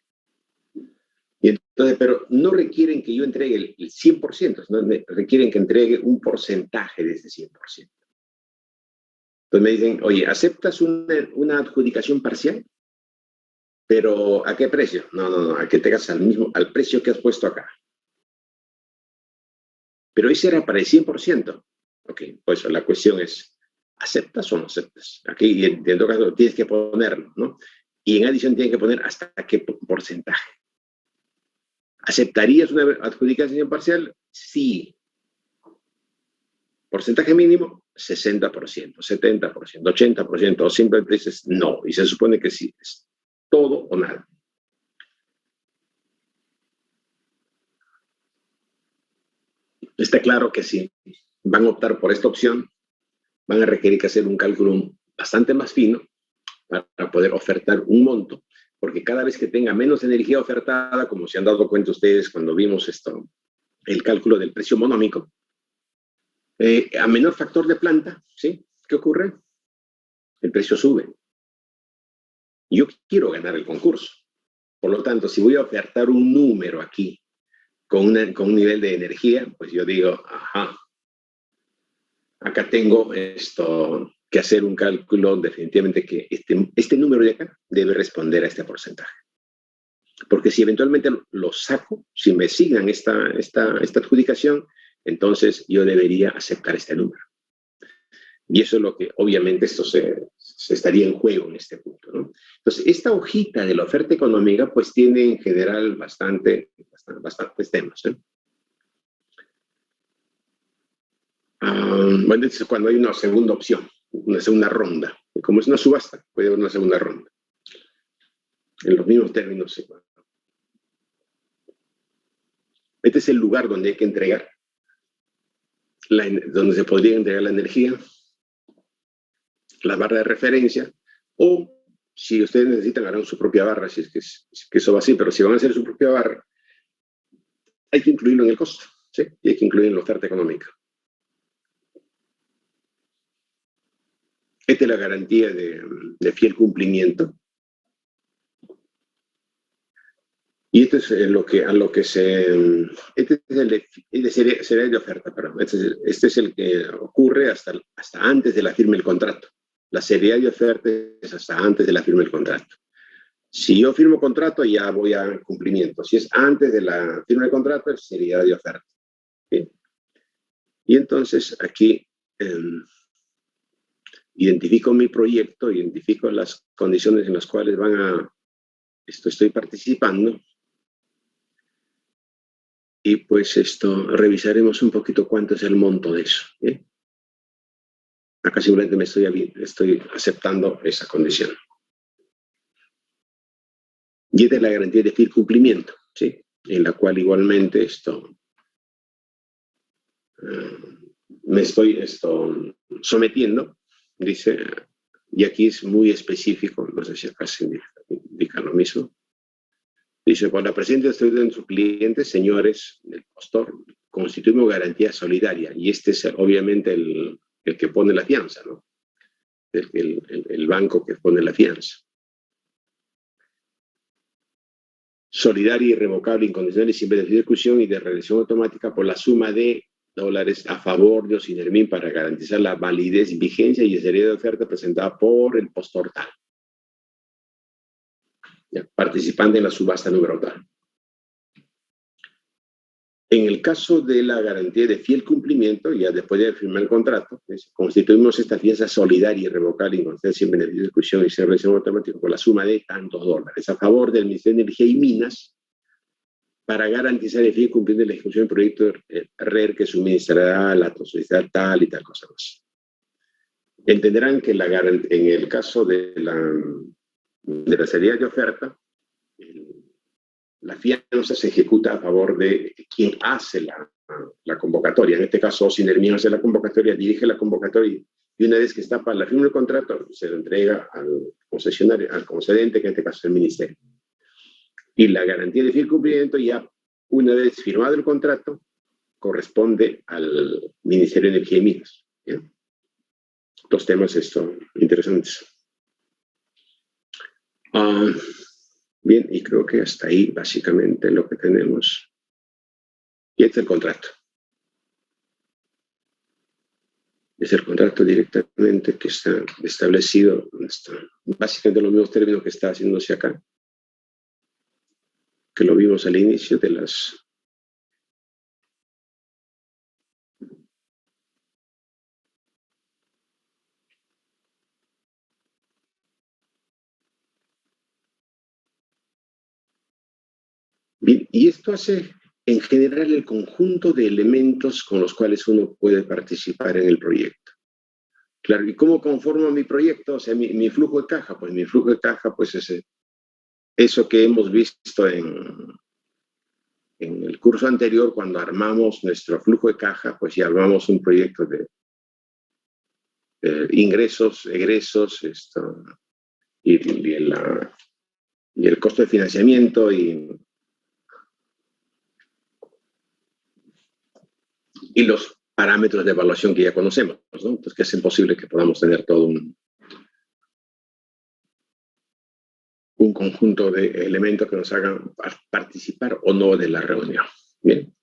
Y entonces, pero no requieren que yo entregue el 100%, ¿no? Requieren que entregue un porcentaje de ese 100%. Entonces me dicen, oye, ¿aceptas una adjudicación parcial? ¿Pero a qué precio? No, a que te hagas al precio que has puesto acá. Pero ese era para el 100%. Ok, pues la cuestión es, ¿aceptas o no aceptas? Aquí, en todo caso, tienes que ponerlo, ¿no? Y en adición tienes que poner hasta qué porcentaje. ¿Aceptarías una adjudicación parcial? Sí. Porcentaje mínimo, 60%, 70%, 80%, o simplemente dices no, y se supone que sí, es todo o nada. Está claro que si van a optar por esta opción, van a requerir que hacer un cálculo bastante más fino para poder ofertar un monto, porque cada vez que tenga menos energía ofertada, como se han dado cuenta ustedes cuando vimos el cálculo del precio monómico, a menor factor de planta, ¿sí? ¿Qué ocurre? El precio sube. Yo quiero ganar el concurso. Por lo tanto, si voy a ofertar un número aquí con un nivel de energía, pues yo digo, ajá, acá tengo que hacer un cálculo definitivamente que este número de acá debe responder a este porcentaje. Porque si eventualmente lo saco, si me asignan esta adjudicación, entonces yo debería aceptar este número. Y eso es lo que, obviamente, esto se estaría en juego en este punto, ¿no? Entonces, esta hojita de la oferta económica, pues tiene en general bastantes temas, ¿eh? Bueno, es cuando hay una segunda opción, una segunda ronda. Y como es una subasta, puede haber una segunda ronda. En los mismos términos, sí. Este es el lugar donde hay que entregar, donde se podría entregar la energía, la barra de referencia, o si ustedes necesitan, harán su propia barra, si es que eso va así, pero si van a hacer su propia barra, hay que incluirlo en el costo, ¿sí? Y hay que incluirlo en la oferta económica. Esta es la garantía de fiel cumplimiento. Y esto es a lo que se... Este es el de serie de oferta, perdón. Este es el que ocurre hasta antes de la firma del contrato. La seriedad de oferta es hasta antes de la firma del contrato. Si yo firmo contrato, ya voy a cumplimiento. Si es antes de la firma del contrato, es seriedad de oferta. ¿Sí? Y entonces aquí identifico mi proyecto, identifico las condiciones en las cuales estoy participando. y pues revisaremos un poquito cuánto es el monto de eso. Acá seguramente estoy aceptando esa condición. Y esta es la garantía de fiel cumplimiento, ¿sí? En la cual igualmente me estoy sometiendo, dice, y aquí es muy específico, no sé si acá se indica lo mismo. Dice, por la presente estoy de sus clientes, señores del postor, constituimos garantía solidaria, y este es obviamente el que pone la fianza, ¿no? El banco que pone la fianza. Solidaria, irrevocable, incondicional y sin discusión y de regresión automática por la suma de $, a favor de Osinermin para garantizar la validez, vigencia y seriedad de oferta presentada por el postor tal. Ya, participante en la subasta número tal. En el caso de la garantía de fiel cumplimiento, ya después de firmar el contrato, constituimos esta fianza solidaria, irrevocable, incondicional, sin beneficio de discusión y sin regresión automática por la suma de tantos $, a favor del Ministerio de Energía y Minas para garantizar el fiel cumplimiento de la ejecución del proyecto RER que suministrará la sociedad tal y tal cosa más. Entenderán que en el caso de la seriedad de oferta, la fianza se ejecuta a favor de quien hace la convocatoria. En este caso, Osinermin hace la convocatoria, dirige la convocatoria y una vez que está para la firma del contrato, se lo entrega al concesionario, al concedente, que en este caso es el ministerio. Y la garantía de fiel cumplimiento, ya una vez firmado el contrato, corresponde al Ministerio de Energía y Minas. ¿Bien? Dos temas interesantes. Bien, y creo que hasta ahí básicamente lo que tenemos. Y este es el contrato. Es el contrato directamente que está establecido. Básicamente los mismos términos que está haciéndose acá, que lo vimos al inicio de las... Bien, y esto hace en general el conjunto de elementos con los cuales uno puede participar en el proyecto. Claro, ¿y cómo conformo mi proyecto? O sea, mi flujo de caja, pues mi flujo de caja, pues es eso que hemos visto en el curso anterior, cuando armamos nuestro flujo de caja, pues ya armamos un proyecto de ingresos, egresos, y el costo de financiamiento y los parámetros de evaluación que ya conocemos, ¿no? Entonces, que hacen posible que podamos tener todo un conjunto de elementos que nos hagan participar o no de la reunión. Bien.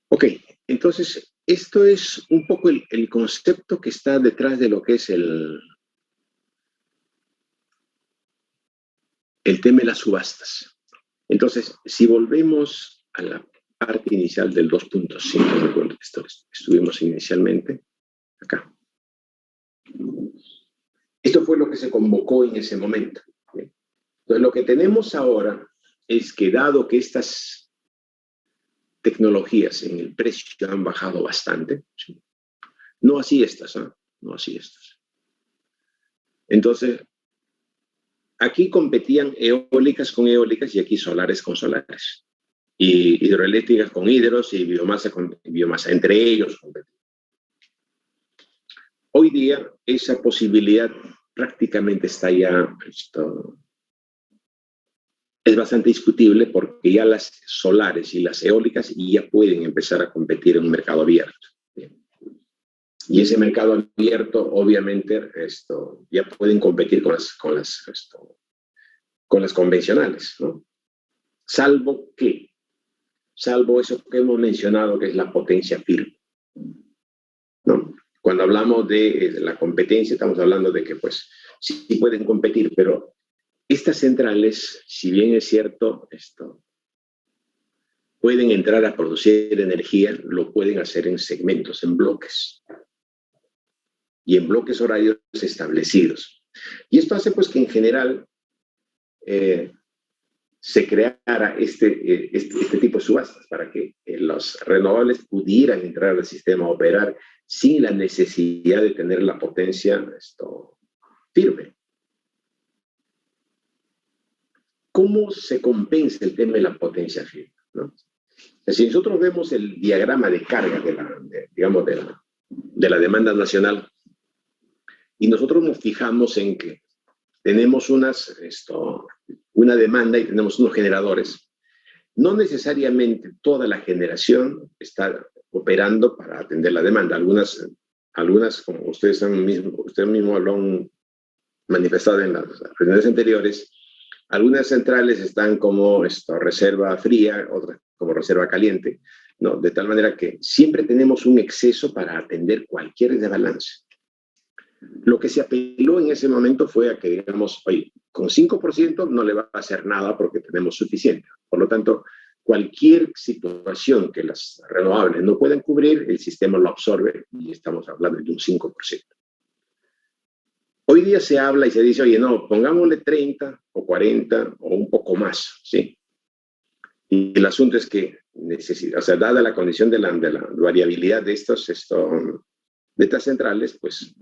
Ok, entonces, esto es un poco el concepto que está detrás de lo que es el tema de las subastas. Entonces, si volvemos a la parte inicial del 2.5, recuerdo que estuvimos inicialmente acá. Esto fue lo que se convocó en ese momento. Entonces, lo que tenemos ahora es que, dado que estas tecnologías en el precio han bajado bastante, ¿sí? No así estas, ¿eh? No así estas. Entonces, aquí competían eólicas con eólicas y aquí solares con solares. Y hidroeléctricas con hidros y biomasa con biomasa, entre ellos competían. Hoy día esa posibilidad prácticamente está ya, es bastante discutible porque ya las solares y las eólicas ya pueden empezar a competir en un mercado abierto. Y ese mercado abierto, obviamente, ya pueden competir con las convencionales, ¿no? Salvo eso que hemos mencionado, que es la potencia firme, ¿no? Cuando hablamos de la competencia, estamos hablando de que, pues, sí pueden competir, pero estas centrales, si bien es cierto, pueden entrar a producir energía, lo pueden hacer en segmentos, en bloques. Y en bloques horarios establecidos. Y esto hace, pues, que en general se creara este tipo de subastas para que los renovables pudieran entrar al sistema a operar sin la necesidad de tener la potencia firme. ¿Cómo se compensa el tema de la potencia firme? ¿No? Si nosotros vemos el diagrama de carga de la demanda nacional y nosotros nos fijamos en que tenemos una demanda y tenemos unos generadores, no necesariamente toda la generación está operando para atender la demanda. Algunas como ustedes mismos lo han manifestado en las reuniones anteriores, algunas centrales están como reserva fría, otras como reserva caliente, ¿no? De tal manera que siempre tenemos un exceso para atender cualquier desbalance. Lo que se apeló en ese momento fue a que, digamos, oye, con 5% no le va a hacer nada porque tenemos suficiente. Por lo tanto, cualquier situación que las renovables no puedan cubrir, el sistema lo absorbe y estamos hablando de un 5%. Hoy día se habla y se dice, oye, no, pongámosle 30 o 40 o un poco más, ¿sí? Y el asunto es que dada la condición de la variabilidad de estas centrales, pues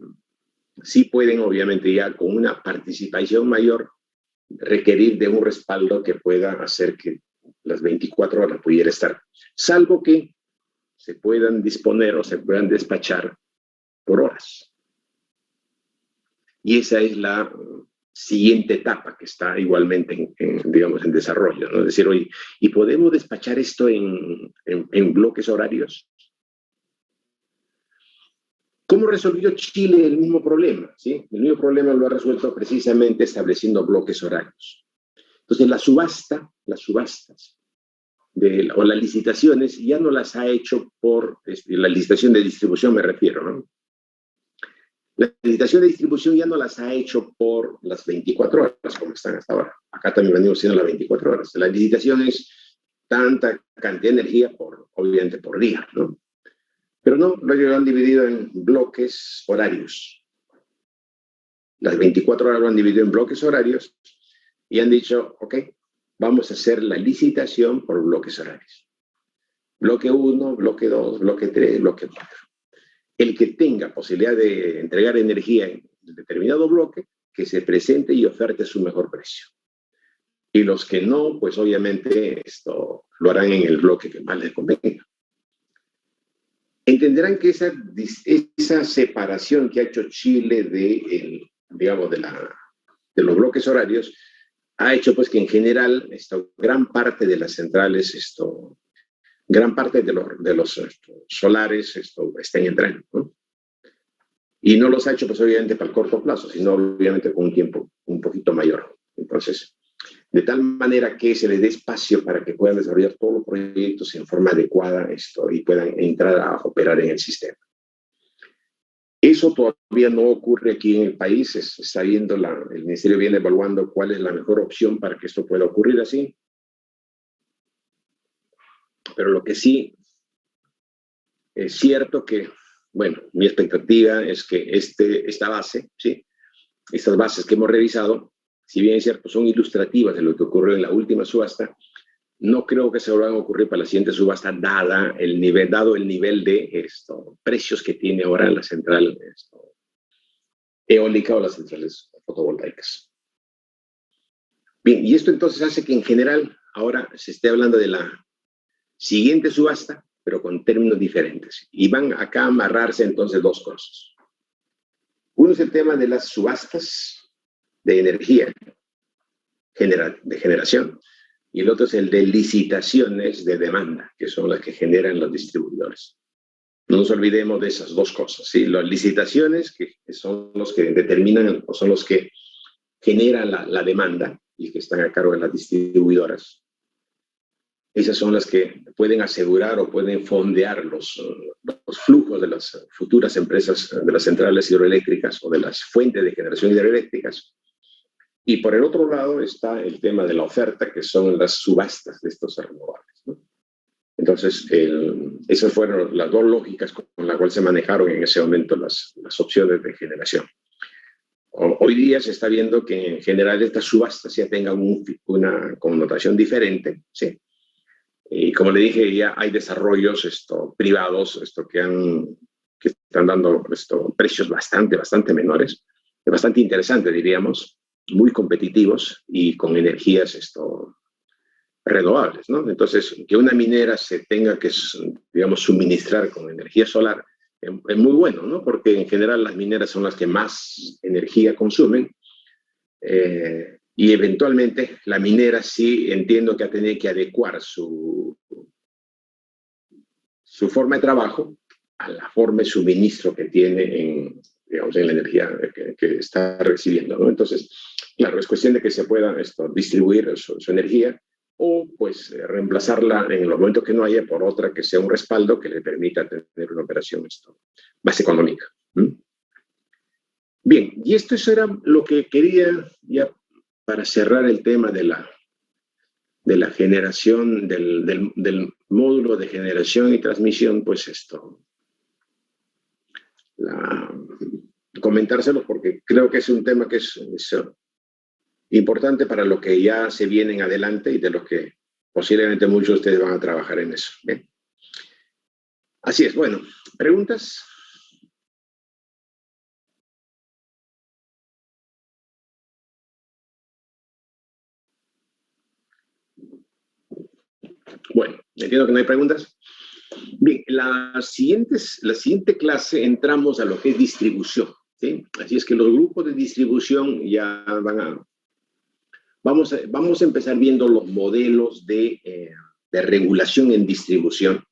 sí pueden, obviamente, ya con una participación mayor, requerir de un respaldo que pueda hacer que las 24 horas pudiera estar, salvo que se puedan disponer o se puedan despachar por horas. Y esa es la siguiente etapa que está igualmente en desarrollo, ¿no? Es decir, oye, ¿y podemos despachar esto en bloques horarios? ¿Cómo resolvió Chile el mismo problema? ¿Sí? El mismo problema lo ha resuelto precisamente estableciendo bloques horarios. Entonces, las subastas o las licitaciones ya no las ha hecho por la licitación de distribución, me refiero, ¿no? La licitación de distribución ya no las ha hecho por las 24 horas, como están hasta ahora. Acá también venimos haciendo las 24 horas. La licitación es tanta cantidad de energía, obviamente, por día, ¿no? Pero no, lo han dividido en bloques horarios. Las 24 horas lo han dividido en bloques horarios y han dicho, ok, vamos a hacer la licitación por bloques horarios. Bloque 1, bloque 2, bloque 3, bloque 4. El que tenga posibilidad de entregar energía en determinado bloque, que se presente y oferte su mejor precio. Y los que no, pues obviamente lo harán en el bloque que más les convenga. Entenderán que esa separación que ha hecho Chile de los bloques horarios ha hecho pues que en general gran parte de las centrales, gran parte de los solares estén entrando, ¿no? Y no los ha hecho pues obviamente para el corto plazo, sino obviamente con un tiempo un poquito mayor. Entonces, de tal manera que se les dé espacio para que puedan desarrollar todos los proyectos en forma adecuada y puedan entrar a operar en el sistema. Eso todavía no ocurre aquí en el país. Está viendo el Ministerio viene evaluando cuál es la mejor opción para que esto pueda ocurrir así. Pero lo que sí es cierto que, bueno, mi expectativa es que esta base, ¿sí? Estas bases que hemos revisado, si bien es cierto, son ilustrativas de lo que ocurrió en la última subasta, no creo que se van a ocurrir para la siguiente subasta, dado el nivel de precios que tiene ahora la central eólica o las centrales fotovoltaicas. Bien, y esto entonces hace que en general ahora se esté hablando de la siguiente subasta, pero con términos diferentes. Y van acá a amarrarse entonces dos cosas. Uno es el tema de las subastas de energía de generación, y el otro es el de licitaciones de demanda, que son las que generan los distribuidores. No nos olvidemos de esas dos cosas, ¿sí? Las licitaciones, que son los que determinan o son los que generan la demanda y que están a cargo de las distribuidoras. Esas son las que pueden asegurar o pueden fondear los flujos de las futuras empresas de las centrales hidroeléctricas o de las fuentes de generación hidroeléctricas. Y por el otro lado está el tema de la oferta, que son las subastas de estos renovables, ¿no? Entonces, esas fueron las dos lógicas con las cuales se manejaron en ese momento las opciones de generación. hoy día se está viendo que en general estas subastas ya tengan una connotación diferente, ¿sí? Y como le dije, ya hay desarrollos privados que están dando precios bastante menores, bastante interesantes, diríamos, muy competitivos y con energías renovables, ¿no? Entonces, que una minera se tenga que, digamos, suministrar con energía solar es muy bueno, ¿no? Porque en general las mineras son las que más energía consumen, y eventualmente la minera sí entiendo que ha tenido que adecuar su forma de trabajo a la forma de suministro que tiene digamos, en la energía que está recibiendo, ¿no? Entonces, claro, es cuestión de que se pueda distribuir su energía o pues reemplazarla en los momentos que no haya por otra que sea un respaldo que le permita tener una operación más económica. ¿Mm? Bien, y eso era lo que quería ya para cerrar el tema de la generación, del módulo de generación y transmisión, pues la, comentárselo porque creo que es un tema que es importante para lo que ya se viene en adelante y de los que posiblemente muchos de ustedes van a trabajar en eso. Bien. Así es, bueno, ¿preguntas? Bueno, entiendo que no hay preguntas. Bien, la siguiente clase entramos a lo que es distribución, ¿sí? Así es que los grupos de distribución ya vamos a empezar viendo los modelos de regulación en distribución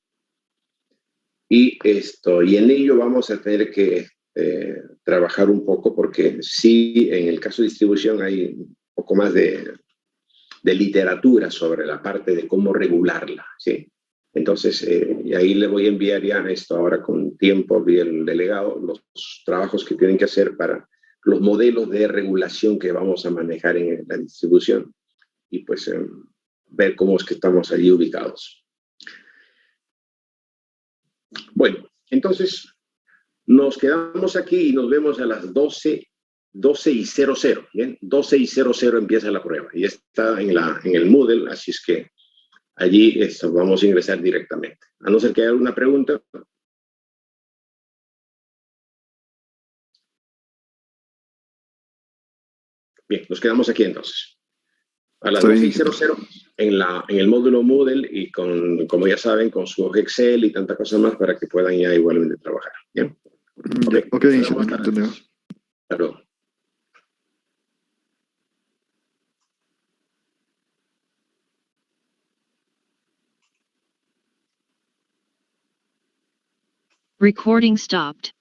y en ello vamos a tener que trabajar un poco porque sí, en el caso de distribución hay un poco más de literatura sobre la parte de cómo regularla, ¿sí? Entonces, y ahí le voy a enviar ya ahora con tiempo, vía el delegado, los trabajos que tienen que hacer para los modelos de regulación que vamos a manejar en la distribución y pues ver cómo es que estamos allí ubicados. Bueno, entonces nos quedamos aquí y nos vemos a las 12:00, ¿bien? 12:00 empieza la prueba y está en el Moodle, así es que allí vamos a ingresar directamente. A no ser que haya alguna pregunta. Bien, nos quedamos aquí entonces. A las 12:00 en el módulo Moodle y como ya saben, con su Excel y tanta cosa más para que puedan ya igualmente trabajar. ¿Bien? Ok, entendido. Hasta luego. Recording stopped.